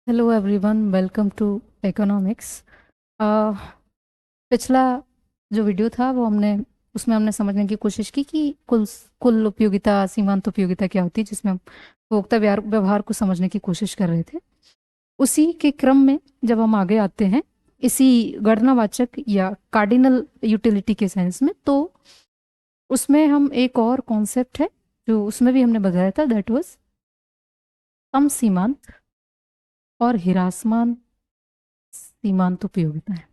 Hello everyone, welcome to economics. पिछला जो video था वो उसमें हमने समझने की कोशिश की कि कुल कुल उपयोगिता, सीमांत उपयोगिता क्या होती है, जिसमें हम उपभोक्ता व्यवहार व्यवहार को समझने की कोशिश कर रहे थे। उसी के क्रम में जब हम आगे आते हैं इसी गणनावाचक या कार्डिनल यूटिलिटी के सेंस में, तो उसमें हम एक और कॉन्सेप्ट है जो उसमें भी हमने बताया था, दैट वाज कम सीमांत और ह्रासमान सीमांत उपयोगिता है।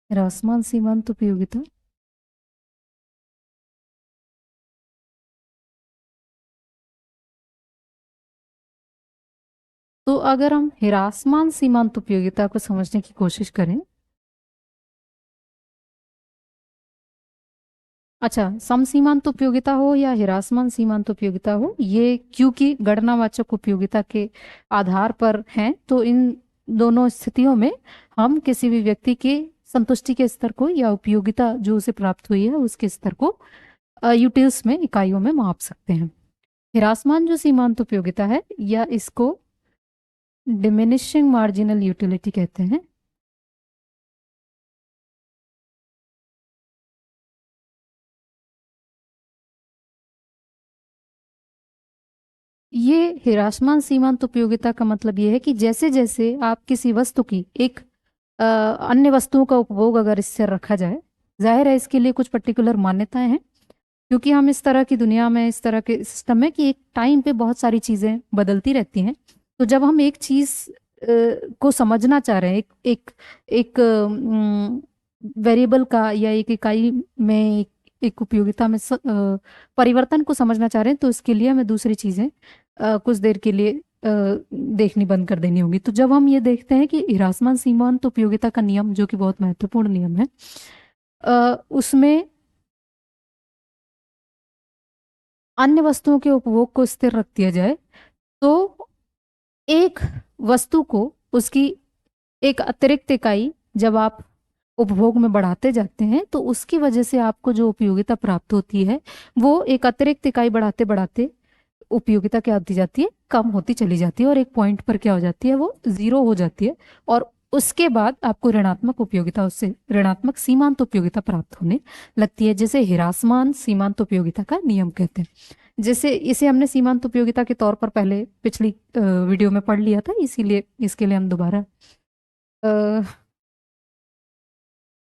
ह्रासमान सीमांत उपयोगिता, तो अगर हम ह्रासमान सीमांत उपयोगिता को समझने की कोशिश करें, अच्छा, सम सीमांत उपयोगिता हो या ह्रासमान सीमांत उपयोगिता हो, ये क्योंकि गणनावाचक उपयोगिता के आधार पर हैं, तो इन दोनों स्थितियों में हम किसी भी व्यक्ति के संतुष्टि के स्तर को या उपयोगिता जो उसे प्राप्त हुई है उसके स्तर को यूटिल्स में, इकाइयों में माप सकते हैं। ह्रासमान जो सीमांत उपयोगिता है, या इसको डिमिनिशिंग मार्जिनल यूटिलिटी कहते हैं, ये ह्रासमान सीमांत उपयोगिता का मतलब ये है कि जैसे जैसे आप किसी वस्तु की एक अन्य वस्तुओं का उपभोग अगर इससे रखा जाए, जाहिर है इसके लिए कुछ पर्टिकुलर मान्यताएं हैं, क्योंकि हम इस तरह की दुनिया में, इस तरह के सिस्टम में कि एक टाइम पे बहुत सारी चीजें बदलती रहती हैं। तो जब हम एक चीज को समझना चाह रहे हैं, एक एक वेरिएबल का या एक इकाई में, एक उपयोगिता में परिवर्तन को समझना चाह रहे हैं, तो इसके लिए हमें दूसरी चीजें कुछ देर के लिए देखनी बंद कर देनी होगी। तो जब हम ये देखते हैं कि ह्रासमान सीमांत उपयोगिता का नियम, जो कि बहुत महत्वपूर्ण नियम है, उसमें अन्य वस्तुओं के उपभोग को स्थिर रख दिया जाए, तो एक वस्तु को उसकी एक अतिरिक्त इकाई जब आप उपभोग में बढ़ाते जाते हैं, तो उसकी वजह से आपको जो उपयोगिता प्राप्त होती है, वो एक अतिरिक्त इकाई बढ़ाते बढ़ाते उपयोगिता क्या होती जाती है, कम होती चली जाती है, और एक पॉइंट पर क्या हो जाती है, वो जीरो हो जाती है। और उसके बाद आपको ऋणात्मक उपयोगिता, उससे ऋणात्मक सीमांत उपयोगिता प्राप्त होने लगती है, जिसे ह्रासमान सीमांत उपयोगिता का नियम कहते हैं। जैसे इसे हमने सीमांत उपयोगिता के तौर पर पहले पिछली वीडियो में पढ़ लिया था, इसीलिए इसके लिए हम दोबारा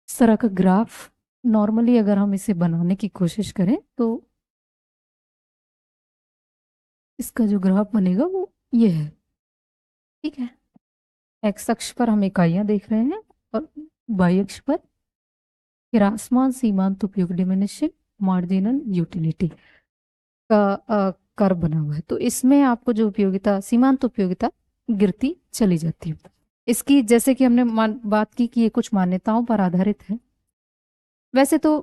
इस तरह का ग्राफ, नॉर्मली अगर हम इसे बनाने की कोशिश करें, तो इसका जो ग्राफ बनेगा वो ये है। ठीक है, एक्स अक्ष पर हम इकाइयां देख रहे हैं और वाई अक्ष पर ह्रासमान सीमांत उपयोग, डिमिनिशिंग मार्जिनल यूटिलिटी का कर्व बना हुआ है। तो इसमें आपको जो उपयोगिता, सीमांत उपयोगिता गिरती चली जाती है। इसकी, जैसे कि हमने बात की कि ये कुछ मान्यताओं पर आधारित है। वैसे तो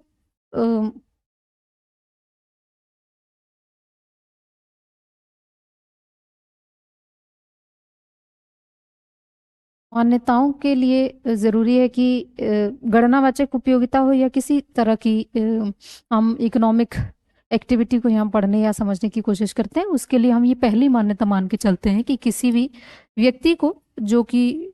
मान्यताओं के लिए जरूरी है कि गणनावाचक उपयोगिता हो या किसी तरह की हम इकोनॉमिक एक्टिविटी को यहाँ पढ़ने या समझने की कोशिश करते हैं, उसके लिए हम ये पहली मान्यता मान के चलते हैं कि किसी भी व्यक्ति को जो कि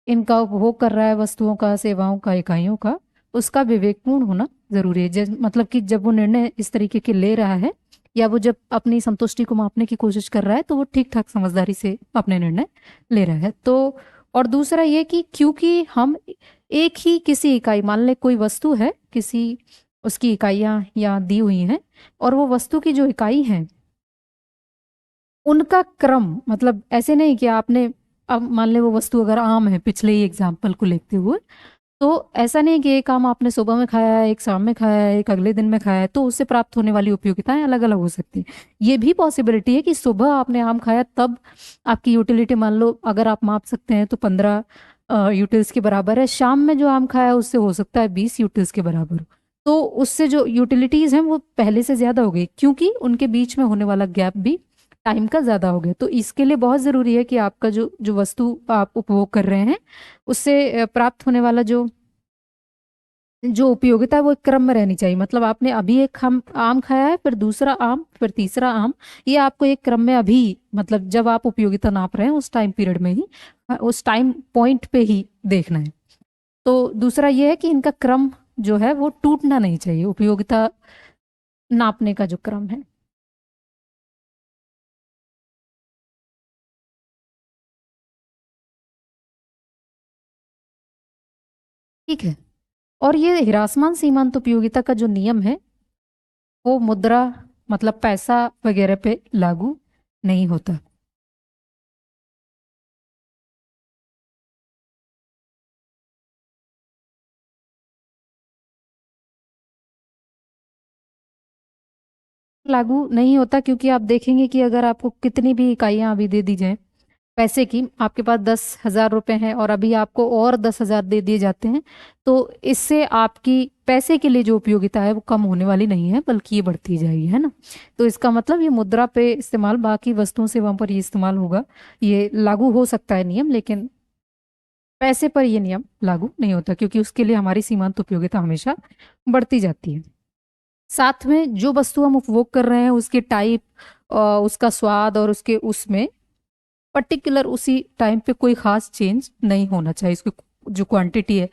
इनका उपभोग कर रहा है, वस्तुओं का, सेवाओं का, इकाइयों का, उसका विवेकपूर्ण होना जरूरी है। मतलब कि जब वो निर्णय इस तरीके के ले रहा है, या वो जब अपनी संतुष्टि को मापने की कोशिश कर रहा है, तो वो ठीक ठाक समझदारी से अपने निर्णय ले रहा है। तो और दूसरा ये कि क्योंकि हम एक ही किसी इकाई, मान ले कोई वस्तु है, किसी उसकी इकाइयां यहाँ दी हुई हैं, और वो वस्तु की जो इकाई है उनका क्रम, मतलब ऐसे नहीं कि आपने, अब मान ले वो वस्तु अगर आम है, पिछले ही एग्जाम्पल को लेते हुए, तो ऐसा नहीं कि एक आम आपने सुबह में खाया है, एक शाम में खाया है, एक अगले दिन में खाया है, तो उससे प्राप्त होने वाली उपयोगिताएं अलग अलग हो सकती हैं। ये भी पॉसिबिलिटी है कि सुबह आपने आम खाया, तब आपकी यूटिलिटी, मान लो अगर आप माप सकते हैं, तो 15 यूटिल्स के बराबर है। शाम में जो आम खाया उससे हो सकता है 20 यूटिल्स के बराबर हो। तो उससे जो यूटिलिटीज हैं वो पहले से ज्यादा हो गई, क्योंकि उनके बीच में होने वाला गैप भी टाइम का ज्यादा हो गया। तो इसके लिए बहुत जरूरी है कि आपका जो जो वस्तु आप उपभोग कर रहे हैं, उससे प्राप्त होने वाला जो जो उपयोगिता है वो एक क्रम में रहनी चाहिए। मतलब आपने अभी एक आम खाया है, फिर दूसरा आम, फिर तीसरा आम, ये आपको एक क्रम में अभी, मतलब जब आप उपयोगिता नाप रहे हैं उस टाइम पीरियड में ही, उस टाइम पॉइंट पे ही देखना है। तो दूसरा ये है कि इनका क्रम जो है वो टूटना नहीं चाहिए, उपयोगिता नापने का जो क्रम है। ठीक है। और ये ह्रासमान सीमांत उपयोगिता का जो नियम है वो मुद्रा, मतलब पैसा वगैरह पे लागू नहीं होता। लागू नहीं होता क्योंकि आप देखेंगे कि अगर आपको कितनी भी इकाइयां अभी दे दी जाए पैसे की, आपके पास 10,000 रुपए हैं और अभी आपको और 10,000 दे दिए जाते हैं, तो इससे आपकी पैसे के लिए जो उपयोगिता है वो कम होने वाली नहीं है, बल्कि ये बढ़ती जाएगी, है ना। तो इसका मतलब ये मुद्रा पे इस्तेमाल, बाकी वस्तुओं सेवाओं पर ये इस्तेमाल होगा, ये लागू हो सकता है नियम, लेकिन पैसे पर ये नियम लागू नहीं होता क्योंकि उसके लिए हमारी सीमांत उपयोगिता हमेशा बढ़ती जाती है। साथ में जो वस्तु हम उपभोग कर रहे हैं उसके टाइप, उसका स्वाद और उसके उसमें पर्टिकुलर उसी टाइम पे कोई खास चेंज नहीं होना चाहिए। उसकी जो क्वांटिटी है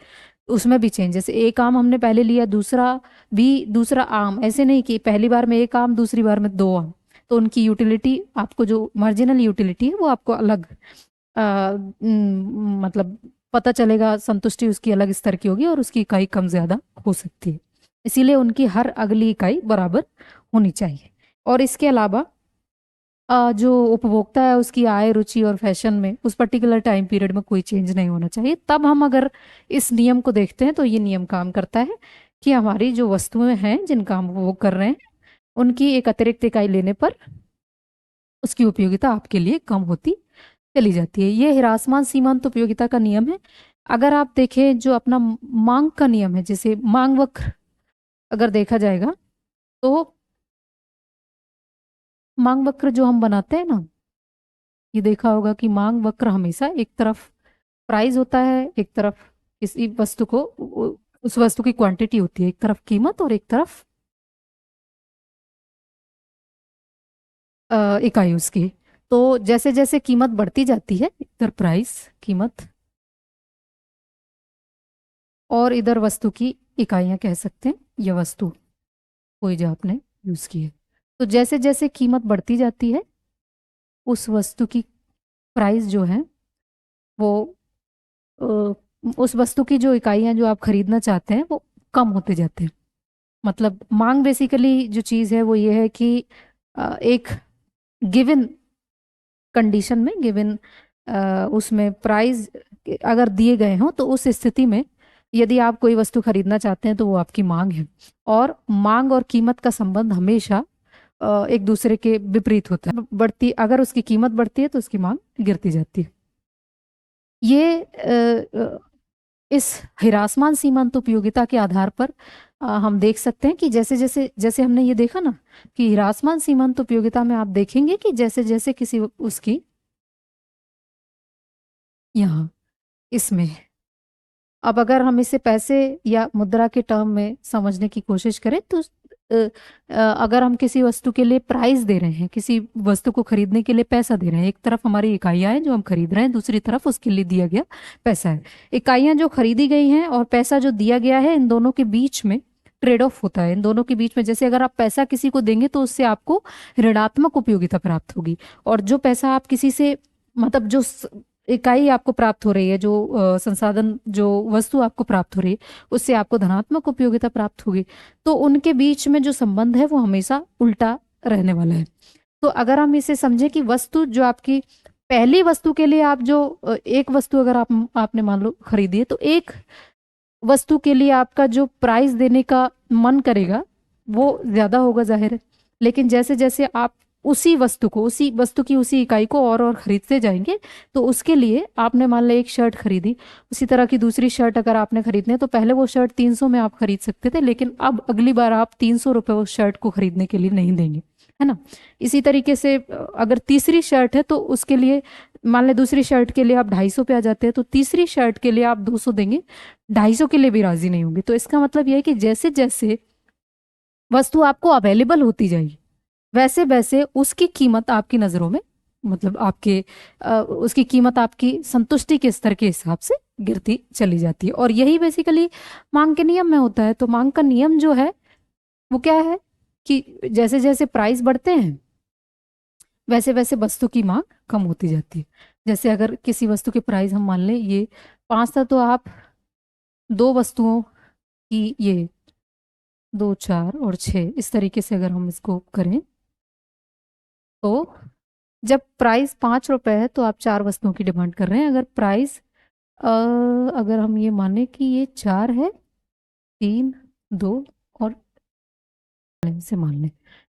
उसमें भी चेंज, जैसे एक आम हमने पहले लिया, दूसरा भी दूसरा आम, ऐसे नहीं कि पहली बार में एक आम दूसरी बार में दो आम, तो उनकी यूटिलिटी, आपको जो मार्जिनल यूटिलिटी है वो आपको अलग मतलब पता चलेगा, संतुष्टि उसकी अलग स्तर की होगी और उसकी इकाई कम ज्यादा हो सकती है। इसीलिए उनकी हर अगली इकाई बराबर होनी चाहिए। और इसके अलावा जो उपभोक्ता है उसकी आय, रुचि और फैशन में उस पर्टिकुलर टाइम पीरियड में कोई चेंज नहीं होना चाहिए। तब हम अगर इस नियम को देखते हैं तो ये नियम काम करता है कि हमारी जो वस्तुएं हैं जिनका हम उपभोग कर रहे हैं उनकी एक अतिरिक्त इकाई लेने पर उसकी उपयोगिता आपके लिए कम होती चली जाती है। ये ह्रासमान सीमांत उपयोगिता का नियम है। अगर आप देखें जो अपना मांग का नियम है, जैसे मांग वक्र अगर देखा जाएगा, तो मांग वक्र जो हम बनाते हैं ना, ये देखा होगा कि मांग वक्र हमेशा एक तरफ प्राइस होता है, एक तरफ किसी वस्तु को उस वस्तु की क्वांटिटी होती है, एक तरफ कीमत और एक तरफ इकाई उसकी। तो जैसे जैसे कीमत बढ़ती जाती है, इधर प्राइस कीमत और इधर वस्तु की इकाइयां कह सकते हैं, या वस्तु कोई जो आपने यूज की है। तो जैसे जैसे कीमत बढ़ती जाती है उस वस्तु की प्राइस जो है वो उस वस्तु की जो इकाइयां जो आप खरीदना चाहते हैं वो कम होते जाते हैं। मतलब मांग बेसिकली जो चीज है वो ये है कि एक गिवन कंडीशन में, गिवन उसमें प्राइस अगर दिए गए हों तो उस स्थिति में यदि आप कोई वस्तु खरीदना चाहते हैं तो वो आपकी मांग है। और मांग और कीमत का संबंध हमेशा एक दूसरे के विपरीत होता है। बढ़ती, अगर उसकी कीमत बढ़ती है तो उसकी मांग गिरती जाती है। ये इस ह्रासमान सीमांत उपयोगिता के आधार पर हम देख सकते हैं कि जैसे जैसे जैसे हमने ये देखा ना कि ह्रासमान सीमांत उपयोगिता में आप देखेंगे कि जैसे जैसे किसी उसकी, यहाँ इसमें, अब अगर हम इसे पैसे या मुद्रा के टर्म में समझने की कोशिश करें तो अगर हम किसी वस्तु के लिए प्राइस दे रहे हैं, किसी वस्तु को खरीदने के लिए पैसा दे रहे हैं, एक तरफ हमारी इकाइयां हैं जो हम खरीद रहे हैं, दूसरी तरफ उसके लिए दिया गया पैसा है। इकाइयां जो खरीदी गई हैं और पैसा जो दिया गया है, इन दोनों के बीच में ट्रेड ऑफ होता है। इन दोनों के बीच में, जैसे अगर आप पैसा किसी को देंगे तो उससे आपको ऋणात्मक उपयोगिता प्राप्त होगी, और जो पैसा आप किसी से, मतलब जो इकाई आपको प्राप्त हो रही है, जो संसाधन, जो वस्तु आपको प्राप्त हो रही है, उससे आपको धनात्मक उपयोगिता प्राप्त होगी। तो उनके बीच में जो संबंध है वो हमेशा उल्टा रहने वाला है। तो अगर हम इसे समझे कि वस्तु जो आपकी पहली वस्तु के लिए आप जो एक वस्तु अगर आपने मान लो खरीदी है, तो एक वस्तु के लिए आपका जो प्राइस देने का मन करेगा वो ज्यादा होगा, जाहिर है। लेकिन जैसे जैसे आप उसी वस्तु को, उसी वस्तु की उसी इकाई को और खरीदते जाएंगे, तो उसके लिए आपने मान लो एक शर्ट खरीदी, उसी तरह की दूसरी शर्ट अगर आपने खरीदनी है तो पहले वो शर्ट 300 में आप खरीद सकते थे, लेकिन अब अगली बार आप 300 रुपये उस शर्ट को खरीदने के लिए नहीं देंगे। है ना। इसी तरीके से अगर तीसरी शर्ट है तो उसके लिए मान ले दूसरी शर्ट के लिए आप 250 पे आ जाते हैं, तो तीसरी शर्ट के लिए आप 200 देंगे, 250 के लिए भी राजी नहीं होंगे। तो इसका मतलब यह है कि जैसे जैसे वस्तु आपको अवेलेबल होती जाएगी वैसे वैसे उसकी कीमत आपकी नज़रों में, मतलब आपके उसकी कीमत आपकी संतुष्टि के स्तर के हिसाब से गिरती चली जाती है। और यही बेसिकली मांग के नियम में होता है। तो मांग का नियम जो है वो क्या है कि जैसे जैसे प्राइस बढ़ते हैं वैसे वैसे वस्तु की मांग कम होती जाती है। जैसे अगर किसी वस्तु के प्राइस हम मान लें ये 5 था, तो आप दो वस्तुओं की ये 2, 4 और 6 इस तरीके से अगर हम इसको करें तो जब प्राइस 5 रुपए है तो आप 4 वस्तुओं की डिमांड कर रहे हैं। अगर प्राइस अगर हम ये माने कि ये 4 है, 3, 2 और से मान लें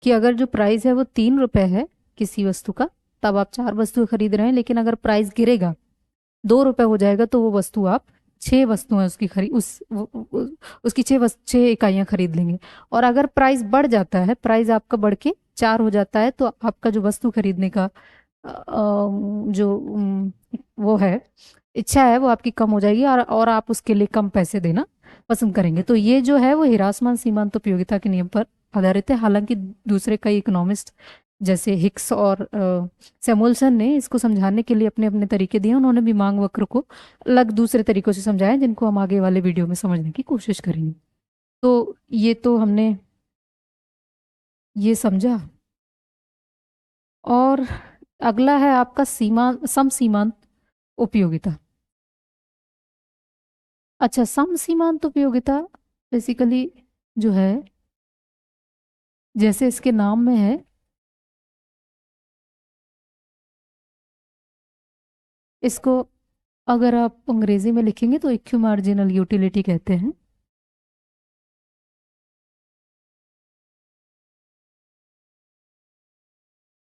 कि अगर जो प्राइस है वो 3 रुपए है किसी वस्तु का, तब आप 4 वस्तुएं खरीद रहे हैं। लेकिन अगर प्राइस गिरेगा 2 रुपए हो जाएगा तो वो वस्तु आप 6 वस्तुएं उसकी खरीद उसकी 6 इकाइयां खरीद लेंगे। और अगर प्राइस बढ़ जाता है, प्राइस आपका बढ़ के 4 हो जाता है, तो आपका जो वस्तु खरीदने का जो वो है इच्छा है वो आपकी कम हो जाएगी, और आप उसके लिए कम पैसे देना पसंद करेंगे। तो ये जो है वो हिरासमान सीमांत उपयोगिता के नियम पर आधारित है। हालांकि दूसरे कई इकोनॉमिस्ट जैसे हिक्स और सैमुअल्सन ने इसको समझाने के लिए अपने अपने तरीके दिए। उन्होंने भी मांग वक्र को अलग दूसरे तरीकों से समझाया, जिनको हम आगे वाले वीडियो में समझने की कोशिश करेंगे। तो ये तो हमने ये समझा। और अगला है आपका सम सीमांत उपयोगिता। अच्छा, सम सीमांत उपयोगिता बेसिकली जो है जैसे इसके नाम में है, इसको अगर आप अंग्रेजी में लिखेंगे तो इक्यू मार्जिनल यूटिलिटी कहते हैं।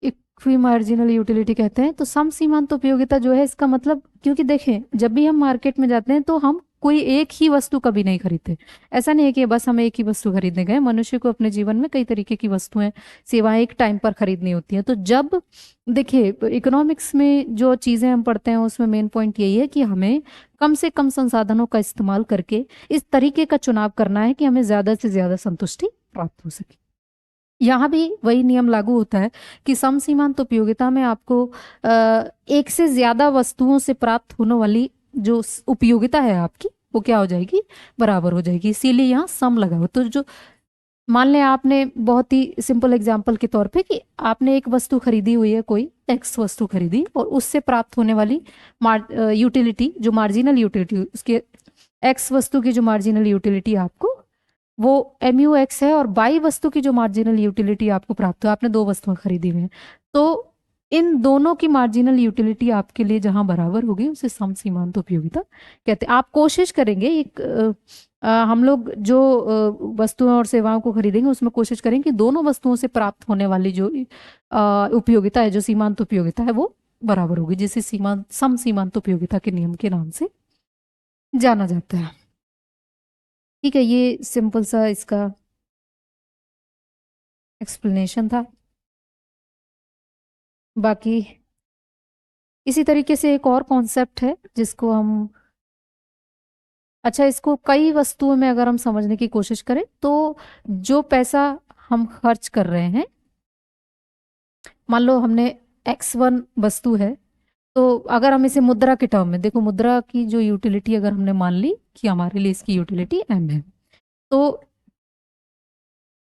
इक्वी मार्जिनल यूटिलिटी कहते हैं। तो सम सीमांत उपयोगिता जो है इसका मतलब, क्योंकि देखें जब भी हम मार्केट में जाते हैं तो हम कोई एक ही वस्तु कभी नहीं खरीदते। ऐसा नहीं है कि बस हम एक ही वस्तु खरीदने गए। मनुष्य को अपने जीवन में कई तरीके की वस्तुएं सेवाएं एक टाइम पर खरीदनी होती हैं। तो जब देखिए इकोनॉमिक्स में जो चीज़ें हम पढ़ते हैं उसमें मेन पॉइंट यही है कि हमें कम से कम संसाधनों का इस्तेमाल करके इस तरीके का चुनाव करना है कि हमें ज़्यादा से ज़्यादा संतुष्टि प्राप्त हो सके। यहाँ भी वही नियम लागू होता है कि सम सीमांत उपयोगिता में आपको एक से ज्यादा वस्तुओं से प्राप्त होने वाली जो उपयोगिता है आपकी वो क्या हो जाएगी, बराबर हो जाएगी। इसीलिए यहाँ सम लगा हो। तो जो मान लें आपने बहुत ही सिंपल एग्जांपल के तौर पे कि आपने एक वस्तु खरीदी हुई है, कोई एक्स वस्तु खरीदी, और उससे प्राप्त होने वाली यूटिलिटी जो मार्जिनल यूटिलिटी उसके एक्स वस्तु की जो मार्जिनल यूटिलिटी आपको वो MUX है, और बाई वस्तु की जो मार्जिनल यूटिलिटी आपको प्राप्त हो, आपने दो वस्तुएं खरीदी हुई हैं, तो इन दोनों की मार्जिनल यूटिलिटी आपके लिए जहां बराबर होगी उसे सम सीमांत उपयोगिता कहते हैं। आप कोशिश करेंगे एक हम लोग जो वस्तुओं और सेवाओं को खरीदेंगे उसमें कोशिश करें कि दोनों वस्तुओं से प्राप्त होने वाली जो उपयोगिता है, जो सीमांत उपयोगिता है, वो बराबर होगी, जिसे सीमांत सम सीमांत उपयोगिता के नियम के नाम से जाना जाता है। ठीक है, ये सिंपल सा इसका एक्सप्लेनेशन था। बाकी इसी तरीके से एक और कॉन्सेप्ट है जिसको हम, अच्छा, इसको कई वस्तुओं में अगर हम समझने की कोशिश करें तो जो पैसा हम खर्च कर रहे हैं, मान लो हमने X1 वस्तु है, तो अगर हम इसे मुद्रा के टर्म में देखो, मुद्रा की जो यूटिलिटी अगर हमने मान ली कि हमारे लिए इसकी यूटिलिटी M है, तो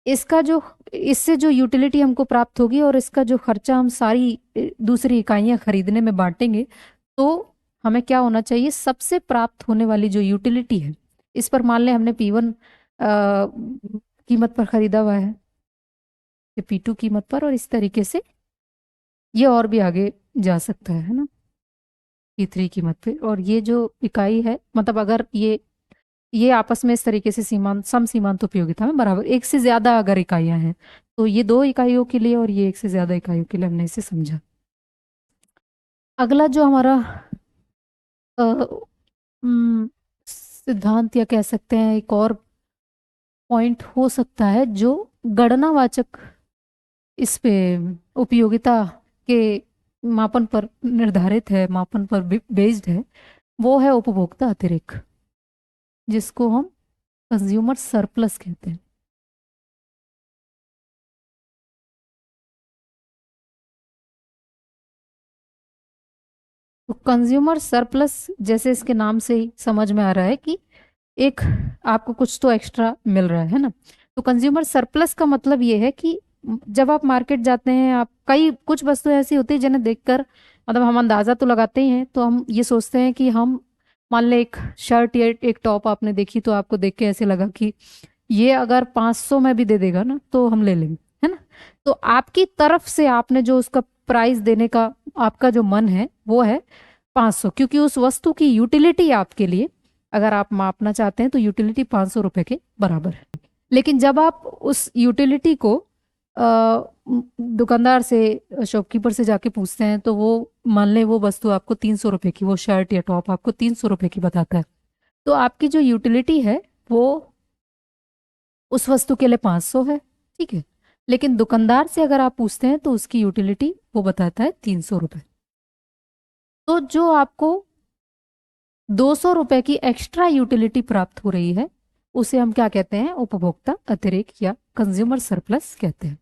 इसका जो इससे जो यूटिलिटी हमको प्राप्त होगी और इसका जो खर्चा हम सारी दूसरी इकाइयां खरीदने में बांटेंगे, तो हमें क्या होना चाहिए, सबसे प्राप्त होने वाली जो यूटिलिटी है इस पर मान लें हमने P1 कीमत पर खरीदा हुआ है, P2 कीमत पर, और इस तरीके से ये और भी आगे जा सकता है ना, P3 कीमत पे। और ये जो इकाई है, मतलब अगर ये आपस में इस तरीके से सीमांत सम सीमांत उपयोगिता में बराबर, एक से ज्यादा अगर इकाइयां हैं तो ये दो इकाइयों के लिए और ये एक से ज्यादा इकाइयों के लिए हमने इसे समझा। अगला जो हमारा अ, सिद्धांत या कह सकते हैं एक और पॉइंट हो सकता है जो गणनावाचक इस पे उपयोगिता के मापन पर निर्धारित है, मापन पर बेस्ड है, वो है उपभोक्ता अतिरेक, जिसको हम कंज्यूमर सरप्लस कहते हैं। तो कंज्यूमर सरप्लस जैसे इसके नाम से ही समझ में आ रहा है कि एक आपको कुछ तो एक्स्ट्रा मिल रहा है ना। तो कंज्यूमर सरप्लस का मतलब ये है कि जब आप मार्केट जाते हैं, आप कई कुछ वस्तुएं ऐसी होती है जिन्हें देखकर मतलब हम अंदाजा तो लगाते ही हैं, तो हम ये सोचते हैं कि हम मान लें एक शर्ट या एक टॉप आपने देखी, तो आपको देख के ऐसे लगा कि ये अगर 500 में भी दे देगा ना तो हम ले लेंगे, है ना। तो आपकी तरफ से आपने जो उसका प्राइस देने का आपका जो मन है वो है 500, क्योंकि उस वस्तु की यूटिलिटी आपके लिए, अगर आप मापना चाहते हैं तो यूटिलिटी 500 रुपए के बराबर है। लेकिन जब आप उस यूटिलिटी को दुकानदार से, शॉपकीपर से जाके पूछते हैं, तो वो मान लें वो वस्तु आपको 300 रुपए की, वो शर्ट या टॉप आपको 300 रुपए की बताता है, तो आपकी जो यूटिलिटी है वो उस वस्तु के लिए 500 है, ठीक है। लेकिन दुकानदार से अगर आप पूछते हैं तो उसकी यूटिलिटी वो बताता है 300 रुपए। तो जो आपको 200 रुपए की एक्स्ट्रा यूटिलिटी प्राप्त हो रही है, उसे हम क्या कहते हैं? उपभोक्ता अतिरेक या कंज्यूमर सरप्लस कहते हैं।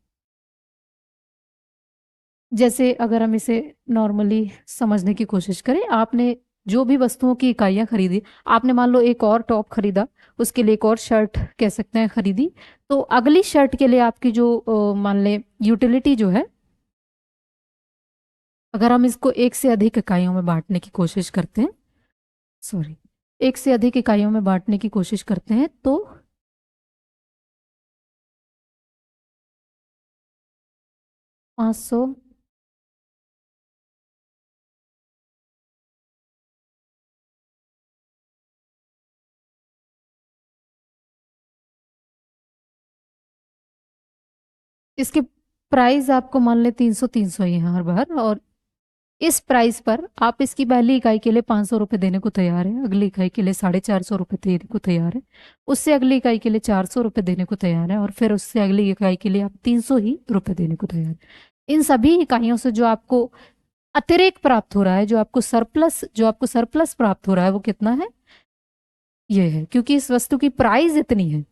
जैसे अगर हम इसे नॉर्मली समझने की कोशिश करें, आपने जो भी वस्तुओं की इकाइयां खरीदी, आपने मान लो एक और टॉप खरीदा, उसके लिए एक और शर्ट कह सकते हैं खरीदी, तो अगली शर्ट के लिए आपकी जो मान लें यूटिलिटी जो है, अगर हम इसको एक से अधिक इकाइयों में बांटने की कोशिश करते हैं, सॉरी, एक से अधिक इकाइयों में बांटने की कोशिश करते हैं, तो 500, इसके प्राइस आपको मान ले 300 300 ही है हर बार, और इस प्राइस पर आप इसकी पहली इकाई के लिए 500 रुपये देने को तैयार है, अगली इकाई के लिए 450 रुपये देने को तैयार है, उससे अगली इकाई के लिए 400 रुपये देने को तैयार है, और फिर उससे अगली इकाई के लिए आप 300 ही रुपये देने को तैयार है। इन सभी इकाइयों से जो आपको अतिरेक प्राप्त हो रहा है, जो आपको सरप्लस प्राप्त हो रहा है, वो कितना है? ये है, क्योंकि इस वस्तु की प्राइस इतनी है,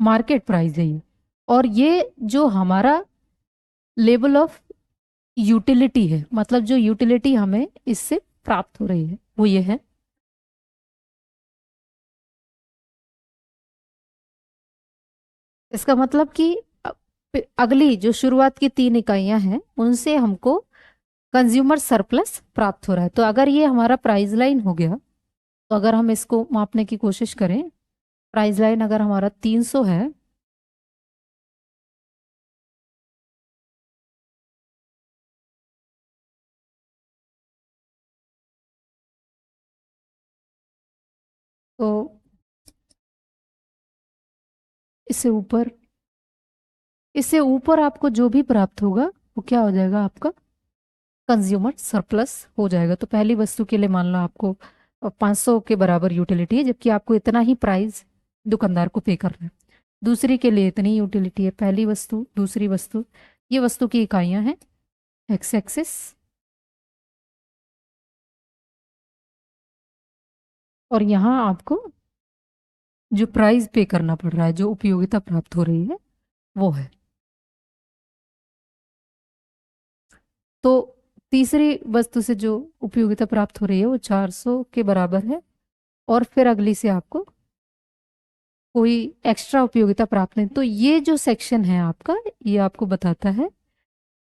मार्केट प्राइस है ये, और ये जो हमारा लेवल ऑफ यूटिलिटी है, मतलब जो यूटिलिटी हमें इससे प्राप्त हो रही है, वो ये है। इसका मतलब कि अगली जो शुरुआत की 3 इकाइयां हैं, उनसे हमको कंज्यूमर सरप्लस प्राप्त हो रहा है। तो अगर ये हमारा प्राइस लाइन हो गया, तो अगर हम इसको मापने की कोशिश करें, प्राइस लाइन अगर हमारा 300 है, तो इससे ऊपर इससे ऊपर आपको जो भी प्राप्त होगा वो क्या हो जाएगा? आपका कंज्यूमर सरप्लस हो जाएगा। तो पहली वस्तु के लिए मान लो आपको 500 के बराबर यूटिलिटी है, जबकि आपको इतना ही प्राइस दुकानदार को पे करना है। दूसरी के लिए इतनी यूटिलिटी है, पहली वस्तु दूसरी वस्तु, ये वस्तु की इकाइयां हैं, एक्स एक्सिस, और यहाँ आपको जो प्राइस पे करना पड़ रहा है, जो उपयोगिता प्राप्त हो रही है, वो है। तो तीसरी वस्तु से जो उपयोगिता प्राप्त हो रही है वो 400 के बराबर है, और फिर अगली से आपको कोई एक्स्ट्रा उपयोगिता प्राप्त नहीं। तो ये जो सेक्शन है आपका, ये आपको बताता है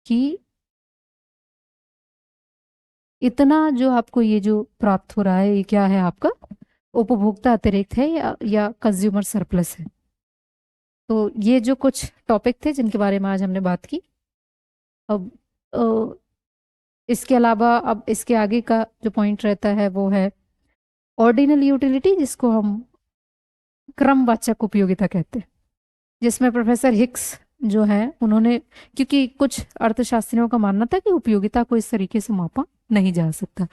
कि इतना जो आपको ये जो प्राप्त हो रहा है, ये क्या है? आपका उपभोक्ता अतिरिक्त है या कंज्यूमर सरप्लस है। तो ये जो कुछ टॉपिक थे जिनके बारे में आज हमने बात की। अब इसके अलावा अब इसके आगे का जो पॉइंट रहता है वो है ऑर्डिनल यूटिलिटी, जिसको हम क्रमवाचक उपयोगिता कहते हैं, जिसमें प्रोफेसर हिक्स जो है उन्होंने, क्योंकि कुछ अर्थशास्त्रियों का मानना था कि उपयोगिता को इस तरीके से मापा नहीं जा सकता,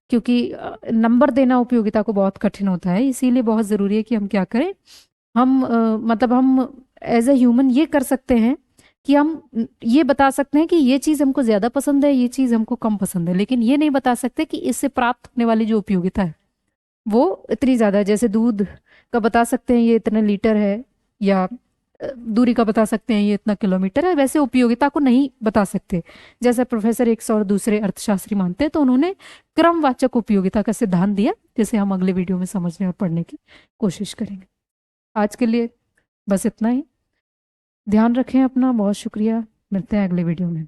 क्योंकि नंबर देना उपयोगिता को बहुत कठिन होता है, इसीलिए बहुत ज़रूरी है कि हम क्या करें, हम मतलब हम एज ए ह्यूमन ये कर सकते हैं कि हम ये बता सकते हैं कि ये चीज़ हमको ज़्यादा पसंद है, ये चीज़ हमको कम पसंद है, लेकिन ये नहीं बता सकते कि इससे प्राप्त होने वाली जो उपयोगिता है वो इतनी ज़्यादा है। जैसे दूध का बता सकते हैं ये इतने लीटर है, या दूरी का बता सकते हैं ये इतना किलोमीटर है, वैसे उपयोगिता को नहीं बता सकते। जैसे प्रोफेसर एक्स और दूसरे अर्थशास्त्री मानते हैं, तो उन्होंने क्रमवाचक उपयोगिता का सिद्धांत दिया, जिसे हम अगले वीडियो में समझने और पढ़ने की कोशिश करेंगे। आज के लिए बस इतना ही। ध्यान रखें अपना, बहुत शुक्रिया, मिलते हैं अगले वीडियो में।